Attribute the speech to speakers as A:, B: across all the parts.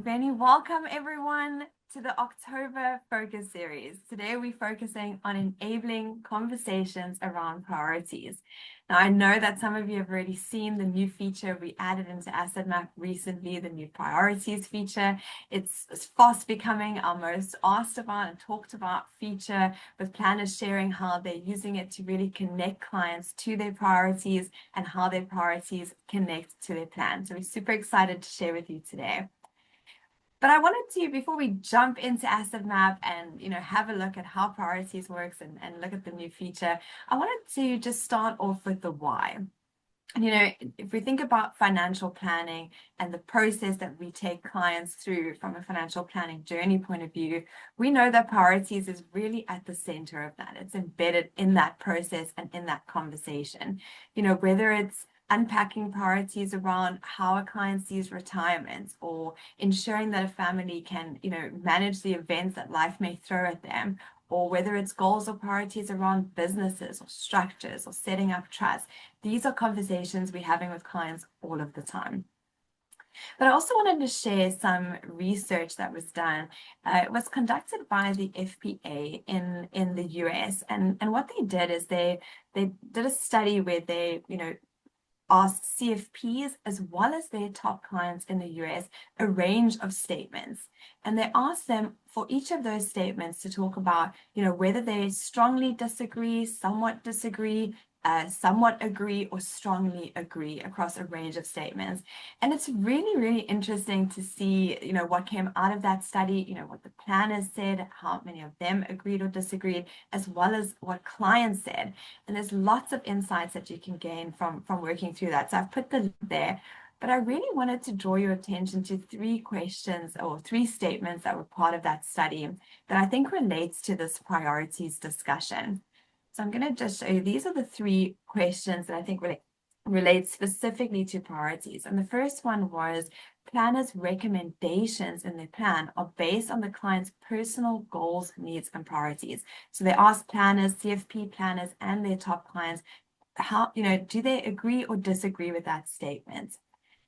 A: Benny. Welcome everyone to the October Focus Series. Today we're focusing on enabling conversations around priorities. Now I know that some of you have already seen the new feature we added into Asset Map recently, the new priorities feature. It's fast becoming our most asked about and talked about feature, with planners sharing how they're using it to really connect clients to their priorities and how their priorities connect to their plan. So we're super excited to share with you today. But I wanted to, before we jump into Asset Map and have a look at how priorities works and look at the new feature, I wanted to just start off with the why. If we think about financial planning and the process that we take clients through from a financial planning journey point of view, we know that priorities is really at the center of that. It's embedded in that process and in that conversation. Whether it's unpacking priorities around how a client sees retirement, or ensuring that a family can, manage the events that life may throw at them, or whether it's goals or priorities around businesses or structures or setting up trust. These are conversations we're having with clients all of the time. But I also wanted to share some research that was done. It was conducted by the FPA in the US. And what they did is they did a study where they, asked CFPs as well as their top clients in the US a range of statements. And they asked them for each of those statements to talk about, whether they strongly disagree, somewhat disagree, somewhat agree, or strongly agree across a range of statements. And it's really, really interesting to see, what came out of that study, what the planners said, how many of them agreed or disagreed, as well as what clients said. And there's lots of insights that you can gain from working through that. So I've put the link there. But I really wanted to draw your attention to three questions or three statements that were part of that study that I think relates to this priorities discussion. So I'm going to just show you, these are the three questions that I think relate specifically to priorities. And the first one was, planners' recommendations in their plan are based on the client's personal goals, needs, and priorities. So they asked planners, CFP planners, and their top clients, how, do they agree or disagree with that statement?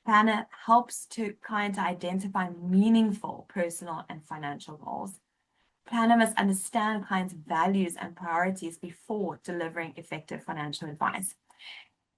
A: Planner helps client to identify meaningful personal and financial goals. Planner must understand clients' values and priorities before delivering effective financial advice.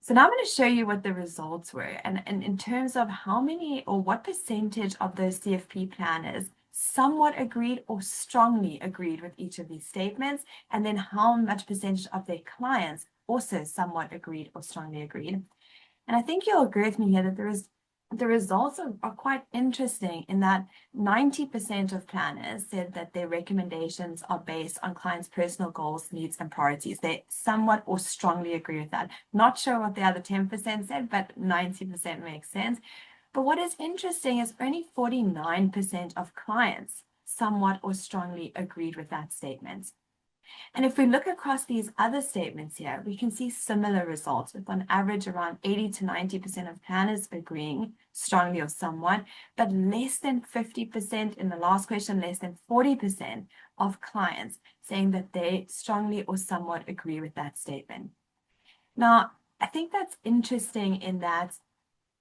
A: So now I'm going to show you what the results were, and in terms of how many or what percentage of those CFP planners somewhat agreed or strongly agreed with each of these statements, and then how much percentage of their clients also somewhat agreed or strongly agreed. And I think you'll agree with me here that the results are quite interesting, in that 90% of planners said that their recommendations are based on clients' personal goals, needs, and priorities. They somewhat or strongly agree with that. Not sure what the other 10% said, but 90% makes sense. But what is interesting is only 49% of clients somewhat or strongly agreed with that statement. And if we look across these other statements here, we can see similar results, with on average around 80 to 90% of planners agreeing strongly or somewhat, but less than 50% in the last question, less than 40% of clients saying that they strongly or somewhat agree with that statement. Now, I think that's interesting in that,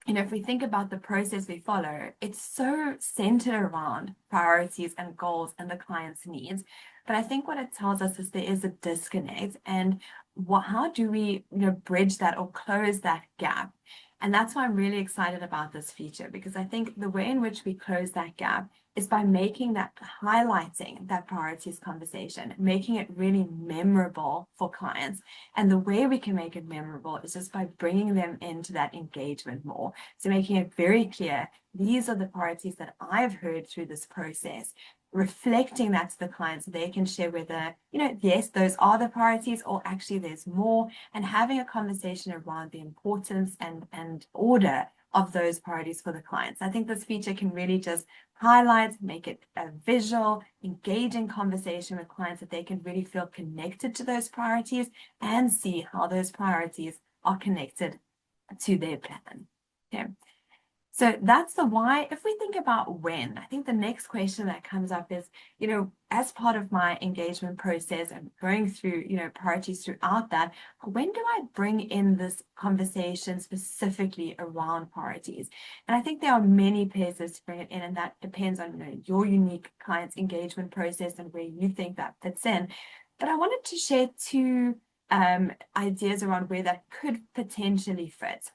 A: if we think about the process we follow, it's so centered around priorities and goals and the client's needs. But I think what it tells us is there is a disconnect, and how do we, bridge that or close that gap? And that's why I'm really excited about this feature, because I think the way in which we close that gap is by highlighting that priorities conversation, making it really memorable for clients. And the way we can make it memorable is just by bringing them into that engagement more. So making it very clear, these are the priorities that I've heard through this process, reflecting that to the clients so they can share whether, yes, those are the priorities, or actually there's more, and having a conversation around the importance and order of those priorities for the clients. I think this feature can really just highlight, make it a visual, engaging conversation with clients, that they can really feel connected to those priorities and see how those priorities are connected to their plan. Okay. So that's the why. If we think about when, I think the next question that comes up is, as part of my engagement process and going through, priorities throughout that, when do I bring in this conversation specifically around priorities? And I think there are many places to bring it in, and that depends on, your unique client's engagement process and where you think that fits in. But I wanted to share two ideas around where that could potentially fit.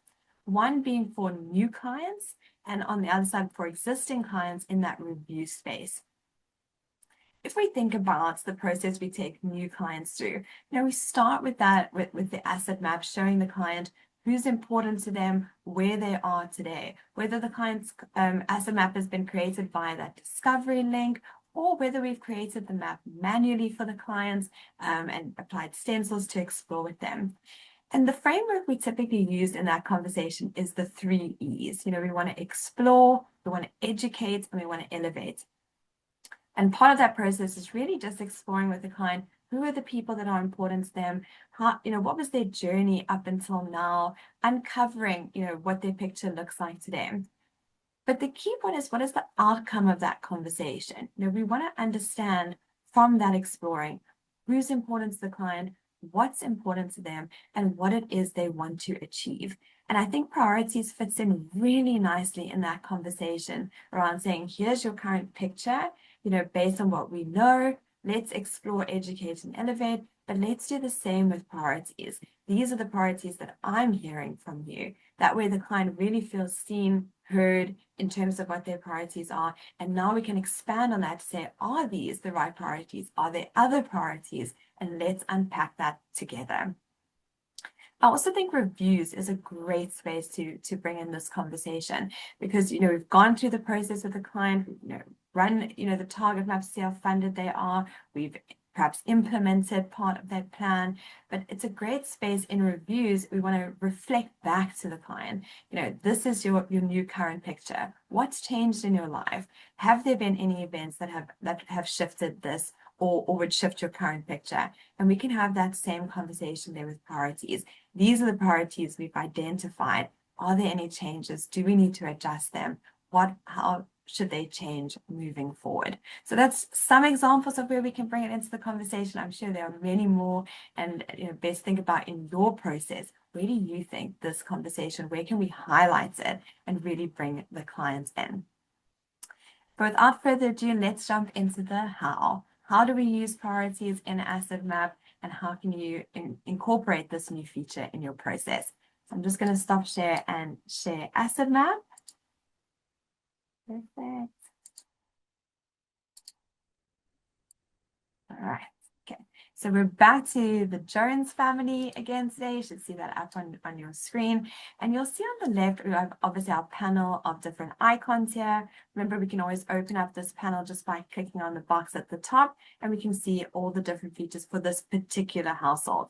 A: One being for new clients, and on the other side for existing clients in that review space. If we think about the process we take new clients through, we start with that, with the asset map, showing the client who's important to them, where they are today, whether the client's asset map has been created via that discovery link, or whether we've created the map manually for the clients and applied stencils to explore with them. And the framework we typically use in that conversation is the 3 E's. We want to explore, we want to educate, and we want to elevate. And part of that process is really just exploring with the client, who are the people that are important to them? How, what was their journey up until now? Uncovering, what their picture looks like today. But the key point is, what is the outcome of that conversation? We want to understand from that exploring who's important to the client, what's important to them, and what it is they want to achieve. And I think priorities fits in really nicely in that conversation around saying, here's your current picture, based on what we know, let's explore, educate, and elevate, but let's do the same with priorities. These are the priorities that I'm hearing from you. That way the client really feels seen, heard in terms of what their priorities are. And now we can expand on that to say, are these the right priorities? Are there other priorities? And let's unpack that together. I also think reviews is a great space to bring in this conversation, because we've gone through the process with the client, run the target map, see how funded they are, we've perhaps implemented part of that plan, but it's a great space in reviews. We want to reflect back to the client. This is your new current picture. What's changed in your life? Have there been any events that have shifted this or would shift your current picture? And we can have that same conversation there with priorities. These are the priorities we've identified. Are there any changes? Do we need to adjust them? How should they change moving forward? So that's some examples of where we can bring it into the conversation. I'm sure there are many more, and best think about in your process, where do you think this conversation, where can we highlight it and really bring the clients in? But without further ado, let's jump into the how. How do we use priorities in Asset Map, and how can you incorporate this new feature in your process? So I'm just going to stop share and share Asset Map. Perfect. All right. Okay. So we're back to the Jones family again today. You should see that up on your screen. And you'll see on the left, we have obviously our panel of different icons here. Remember, we can always open up this panel just by clicking on the box at the top, and we can see all the different features for this particular household.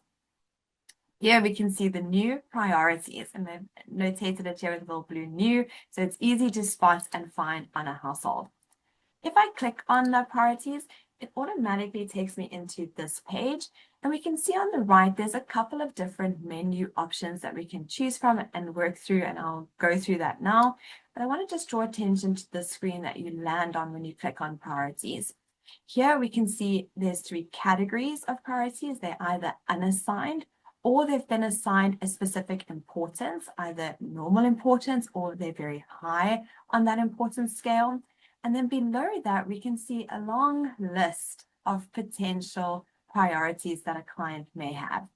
A: Here we can see the new priorities, and they've notated it here with a little blue new, so it's easy to spot and find on a household. If I click on the priorities, it automatically takes me into this page, and we can see on the right there's a couple of different menu options that we can choose from and work through, and I'll go through that now. But I want to just draw attention to the screen that you land on when you click on priorities. Here we can see there's 3 categories of priorities. They're either unassigned, or they've been assigned a specific importance, either normal importance or they're very high on that importance scale. And then below that, we can see a long list of potential priorities that a client may have.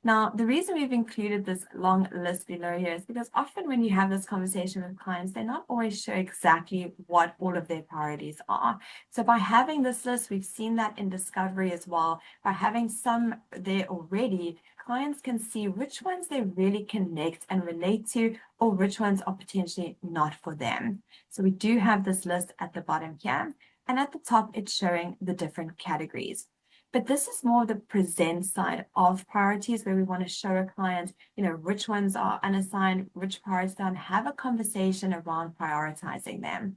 A: Now, the reason we've included this long list below here is because often when you have this conversation with clients, they're not always sure exactly what all of their priorities are. So by having this list, we've seen that in discovery as well. By having some there already, clients can see which ones they really connect and relate to, or which ones are potentially not for them. So we do have this list at the bottom here, and at the top, it's showing the different categories. But this is more the present side of priorities, where we want to show a client, which ones are unassigned, which priorities don't, have a conversation around prioritizing them.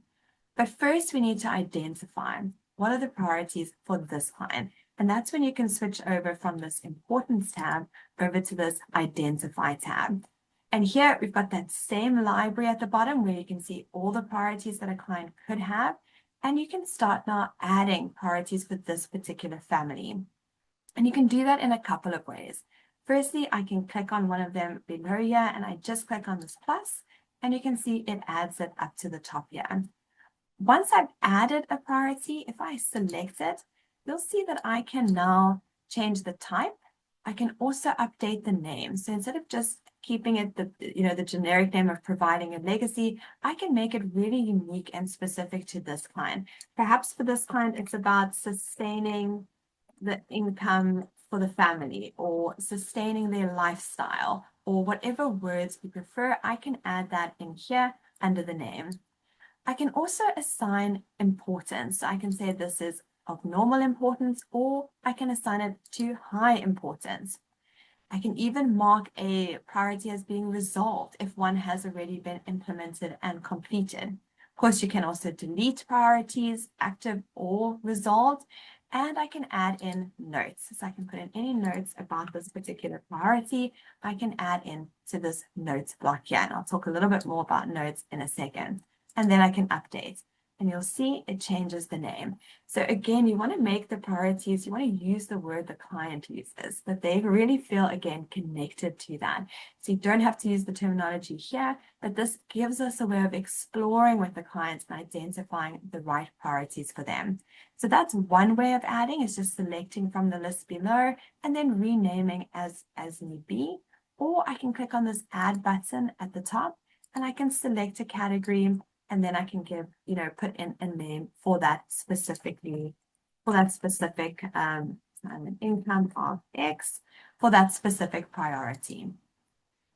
A: But first, we need to identify what are the priorities for this client. And that's when you can switch over from this importance tab over to this identify tab. And here we've got that same library at the bottom where you can see all the priorities that a client could have. And you can start now adding priorities for this particular family. And you can do that in a couple of ways. Firstly, I can click on one of them below here and I just click on this plus, and you can see it adds it up to the top here. Once I've added a priority, if I select it, you'll see that I can now change the type. I can also update the name. So instead of just keeping it the generic name of providing a legacy, I can make it really unique and specific to this client. Perhaps for this client, it's about sustaining the income for the family or sustaining their lifestyle or whatever words you prefer. I can add that in here under the name. I can also assign importance. So I can say this is of normal importance, or I can assign it to high importance. I can even mark a priority as being resolved if one has already been implemented and completed. Of course, you can also delete priorities, active or resolved, and I can add in notes. So I can put in any notes about this particular priority. I can add in to this notes block here, and I'll talk a little bit more about notes in a second. And then I can update, and you'll see it changes the name. So again, you want to make the priorities, you want to use the word the client uses, that they really feel, again, connected to that. So you don't have to use the terminology here, but this gives us a way of exploring with the clients and identifying the right priorities for them. So that's one way of adding, is just selecting from the list below and then renaming as need be. Or I can click on this add button at the top and I can select a category, and then I can give, put in a name for that specific income of X for that specific priority.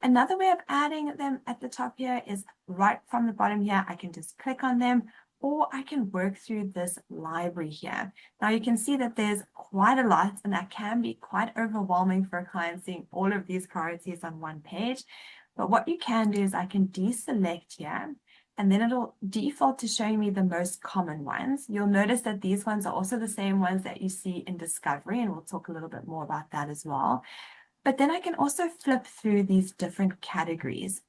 A: Another way of adding them at the top here is right from the bottom here. I can just click on them, or I can work through this library here. Now you can see that there's quite a lot, and that can be quite overwhelming for a client seeing all of these priorities on one page. But what you can do is I can deselect here, and then it'll default to showing me the most common ones. You'll notice that these ones are also the same ones that you see in Discovery, and we'll talk a little bit more about that as well. But then I can also flip through these different categories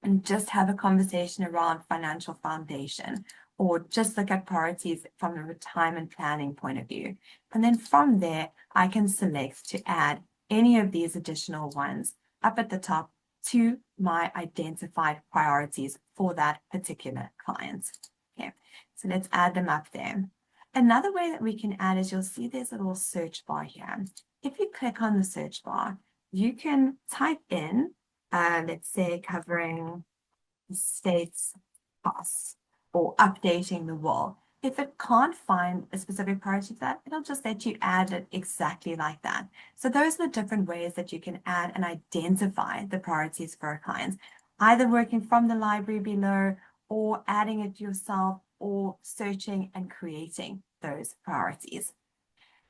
A: and just have a conversation around financial foundation, or just look at priorities from a retirement planning point of view. And then from there, I can select to add any of these additional ones up at the top to my identified priorities for that particular client. Okay, so let's add them up there. Another way that we can add is, you'll see there's a little search bar here. If you click on the search bar, you can type in, let's say, covering estates costs or updating the will. If it can't find a specific priority for that, it'll just let you add it exactly like that. So those are the different ways that you can add and identify the priorities for our clients, either working from the library below or adding it yourself or searching and creating those priorities.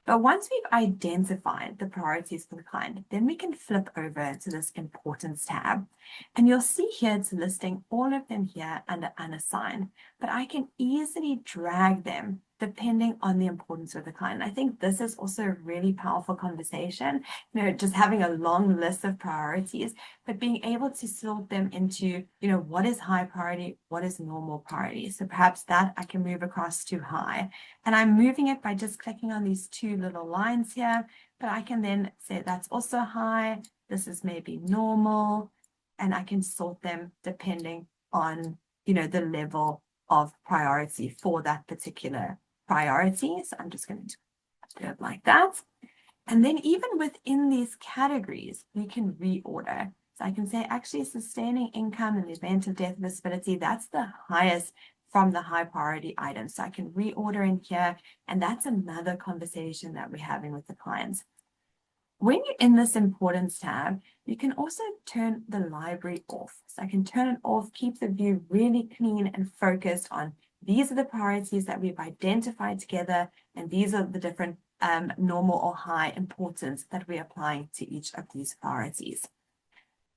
A: But once we've identified the priorities for the client, then we can flip over to this importance tab. And you'll see here it's listing all of them here under unassigned, but I can easily drag them depending on the importance of the client. I think this is also a really powerful conversation, just having a long list of priorities, but being able to sort them into, what is high priority, what is normal priority. So perhaps that I can move across to high. And I'm moving it by just clicking on these two little lines here, but I can then say that's also high, this is maybe normal, and I can sort them depending on, the level of priority for that particular priority. So I'm just going to do it like that. And then even within these categories, we can reorder. So I can say actually sustaining income in the event of death or disability, that's the highest from the high priority items. So I can reorder in here, and that's another conversation that we're having with the clients. When you're in this importance tab, you can also turn the library off. So I can turn it off, keep the view really clean and focused on these are the priorities that we've identified together, and these are the different normal or high importance that we're applying to each of these priorities.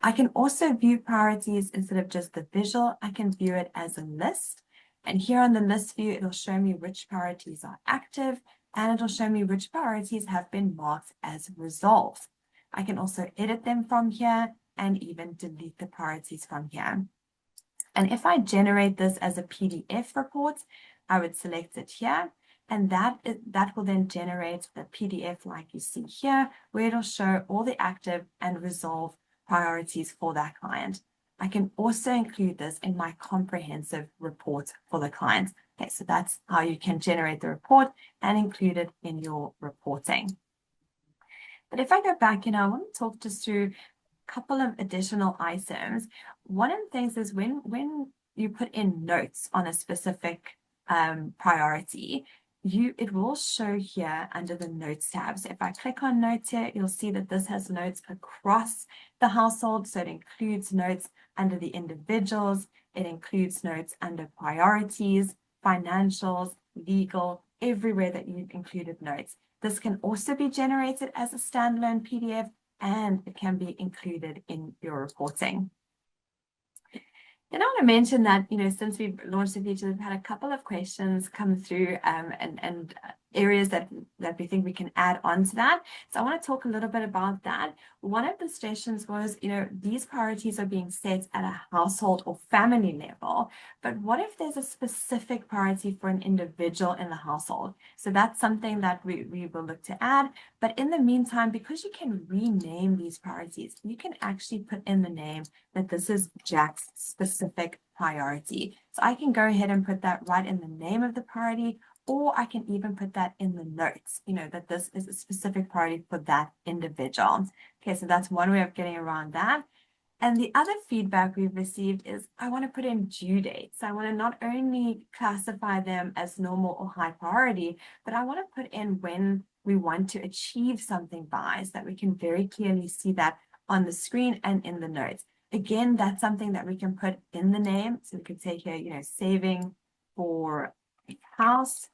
A: I can also view priorities instead of just the visual. I can view it as a list. And here on the list view, it'll show me which priorities are active, and it'll show me which priorities have been marked as resolved. I can also edit them from here, and even delete the priorities from here. And if I generate this as a PDF report, I would select it here. And that will then generate the PDF like you see here, where it'll show all the active and resolve priorities for that client. I can also include this in my comprehensive report for the client. Okay, so that's how you can generate the report and include it in your reporting. But if I go back, I want to talk just through a couple of additional items. One of the things is when you put in notes on a specific priority, it will show here under the notes tab. So if I click on notes here, you'll see that this has notes across the household. So it includes notes under the individuals. It includes notes under priorities, financials, legal, everywhere that you've included notes. This can also be generated as a standalone PDF, and it can be included in your reporting. Then I want to mention that, since we've launched the feature, we've had a couple of questions come through and areas that we think we can add on to that. So I want to talk a little bit about that. One of the suggestions was, these priorities are being set at a household or family level, but what if there's a specific priority for an individual in the household? So that's something that we will look to add. But in the meantime, because you can rename these priorities, you can actually put in the name that this is Jack's specific priority. So I can go ahead and put that right in the name of the priority, or I can even put that in the notes, that this is a specific priority for that individual. Okay, so that's one way of getting around that. And the other feedback we've received is I want to put in due dates. I want to not only classify them as normal or high priority, but I want to put in when we want to achieve something by, so that we can very clearly see that on the screen and in the notes. Again, that's something that we can put in the name. So we could say here, saving for a house.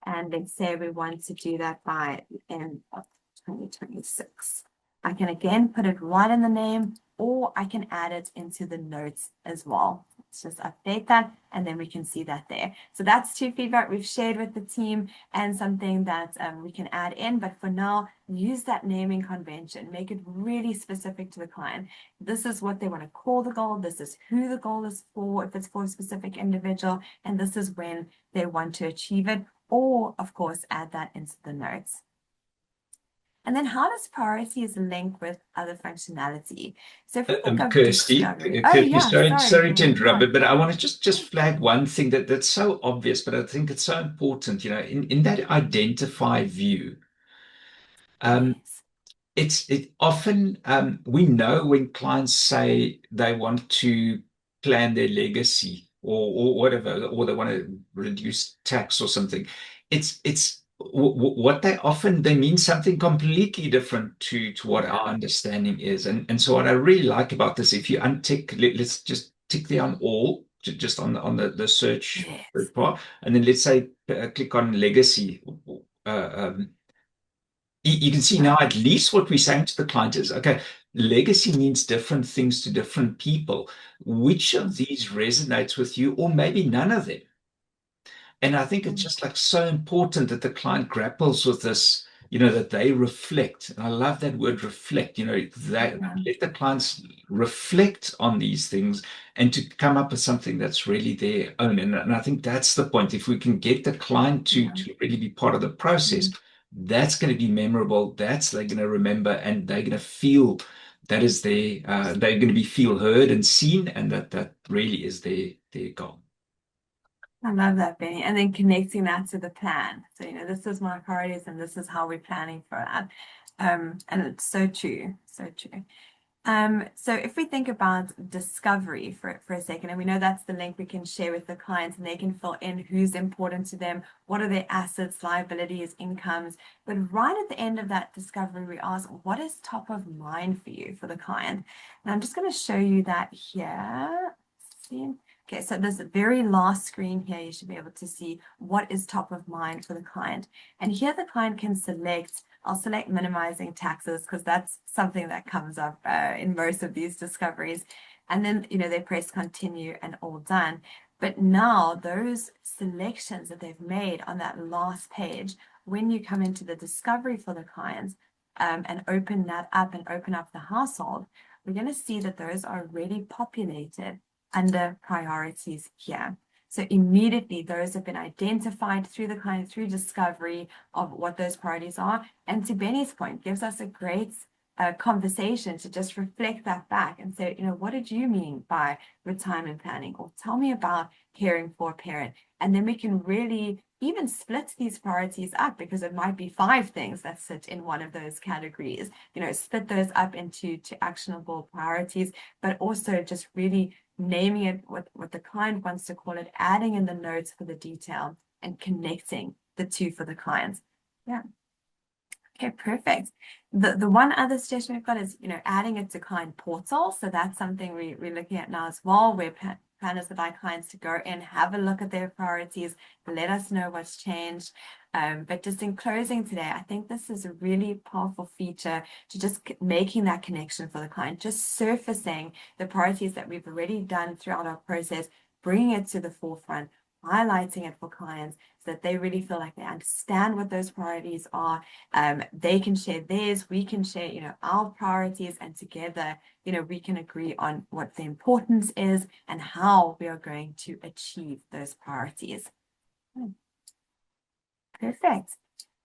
A: And let's say we want to do that by the end of 2026. I can again put it right in the name, or I can add it into the notes as well. Let's just update that, and then we can see that there. So that's two feedback we've shared with the team and something that we can add in. But for now, use that naming convention. Make it really specific to the client. This is what they want to call the goal. This is who the goal is for, if it's for a specific individual, and this is when they want to achieve it. Or, of course, add that into the notes. And then how does priorities link with other functionality? So if we think of discovery. Oh, yeah,
B: sorry to interrupt, but I want to just flag one thing that's so obvious, but I think it's so important, in that identify view.
A: Yes.
B: It often we know when clients say they want to plan their legacy or whatever, or they want to reduce tax or something. It's what they mean something completely different to what our understanding is. And so what I really like about this, if you untick, let's just tick there on all, just on the search
A: Yes.
B: part, and then let's say click on legacy. You can see now at least what we're saying to the client is, okay, legacy means different things to different people. Which of these resonates with you, or maybe none of them? And I think it's just like so important that the client grapples with this, that they reflect. And I love that word reflect, that let the clients reflect on these things and to come up with something that's really their own. And I think that's the point. If we can get the client to really be part of the process, that's going to be memorable. That's they're going to remember, and they're going to feel that is they're going to be feel heard and seen, and that really is their goal.
A: I love that, Benny. And then connecting that to the plan. So, this is my priorities and this is how we're planning for that. And it's so true, so true. So if we think about discovery for a second, and we know that's the link we can share with the clients and they can fill in who's important to them, what are their assets, liabilities, incomes. But right at the end of that discovery, we ask, what is top of mind for you, for the client? And I'm just going to show you that here. Let's see. Okay, so this very last screen here, you should be able to see what is top of mind for the client. And here the client can select, I'll select minimizing taxes because that's something that comes up in most of these discoveries. And then, they press continue and all done. But now those selections that they've made on that last page, when you come into the discovery for the clients, and open that up and open up the household, we're going to see that those are already populated under priorities here. So immediately those have been identified through the client, through discovery of what those priorities are. And to Benny's point, gives us a great conversation to just reflect that back and say, what did you mean by retirement planning? Or tell me about caring for a parent. And then we can really even split these priorities up, because it might be 5 things that sit in one of those categories, split those up into actionable priorities, but also just really naming it what the client wants to call it, adding in the notes for the detail and connecting the two for the clients. Yeah. Okay, perfect. The one other suggestion we've got is, adding it to client portal. So that's something we're looking at now as well, where planners would like clients to go in, have a look at their priorities, let us know what's changed. But just in closing today, I think this is a really powerful feature to just making that connection for the client, just surfacing the priorities that we've already done throughout our process, bringing it to the forefront, highlighting it for clients so that they really feel like they understand what those priorities are. They can share theirs, we can share, our priorities, and together, we can agree on what the importance is and how we are going to achieve those priorities. Perfect.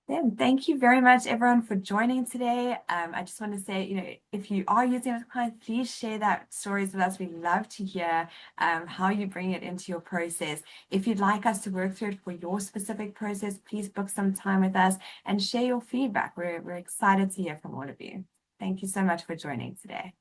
A: Then thank you very much, everyone, for joining today. I just want to say, if you are using it with clients, please share that stories with us. We love to hear how you bring it into your process. If you'd like us to work through it for your specific process, please book some time with us and share your feedback. We're excited to hear from all of you. Thank you so much for joining today.